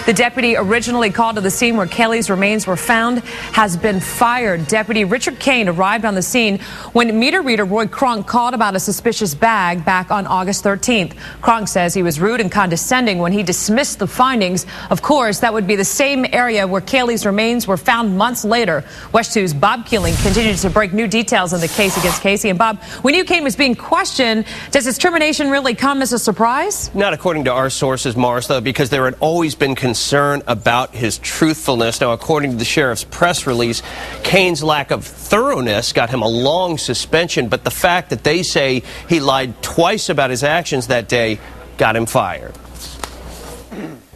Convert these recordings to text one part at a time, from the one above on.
The deputy originally called to the scene where Kaylee's remains were found has been fired. Deputy Richard Kane arrived on the scene when meter reader Roy Kronk called about a suspicious bag back on August 13th. Kronk says he was rude and condescending when he dismissed the findings. Of course, that would be the same area where Kaylee's remains were found months later. WESH 2's Bob Keeling continues to break new details on the case against Casey. And Bob, we knew Kane was being questioned. Does his termination really come as a surprise? Not according to our sources, Martha, because there had always been concern about his truthfulness. Now, according to the sheriff's press release, Kane's lack of thoroughness got him a long suspension, but the fact that they say he lied twice about his actions that day got him fired.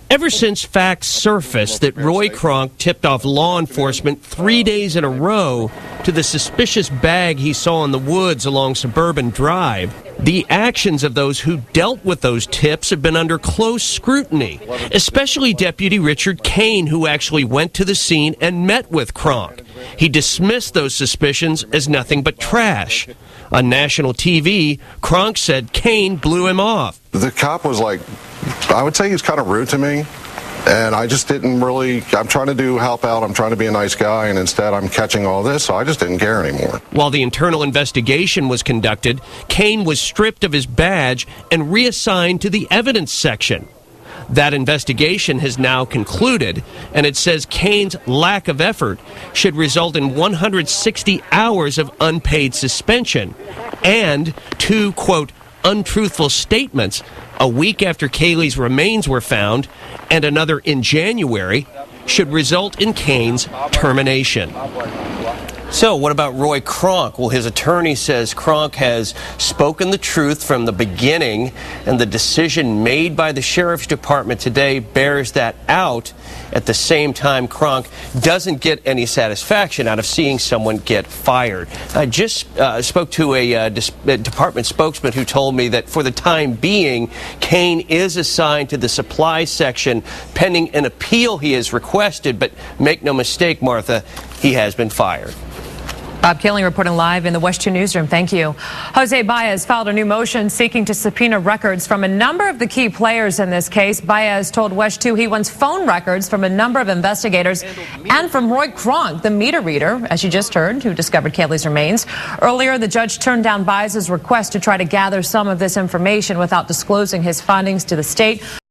Ever since facts surfaced that Roy Kronk tipped off law enforcement 3 days in a row to the suspicious bag he saw in the woods along Suburban Drive, the actions of those who dealt with those tips have been under close scrutiny, especially Deputy Richard Kane, who actually went to the scene and met with Kronk. He dismissed those suspicions as nothing but trash. On national TV, Kronk said Kane blew him off. The cop was like, I would say he was kind of rude to me, and I just didn't really, I'm trying to help out, I'm trying to be a nice guy, and instead I'm catching all this, so I just didn't care anymore. While the internal investigation was conducted, Kane was stripped of his badge and reassigned to the evidence section. That investigation has now concluded, and it says Kane's lack of effort should result in 160 hours of unpaid suspension and 2, quote, untruthful statements a week after Kaylee's remains were found and another in January should result in Kane's termination. So what about Roy Kronk? Well, his attorney says Kronk has spoken the truth from the beginning, and the decision made by the Sheriff's Department today bears that out. At the same time, Kronk doesn't get any satisfaction out of seeing someone get fired. I just spoke to a department spokesman who told me that for the time being, Kane is assigned to the supply section pending an appeal he has requested, but make no mistake, Martha, he has been fired. Bob Keeling reporting live in the WESH 2 newsroom. Thank you. Jose Baez filed a new motion seeking to subpoena records from a number of the key players in this case. Baez told WESH 2 he wants phone records from a number of investigators and from Roy Kronk, the meter reader, as you just heard, who discovered Kaylee's remains. Earlier, the judge turned down Baez's request to try to gather some of this information without disclosing his findings to the state.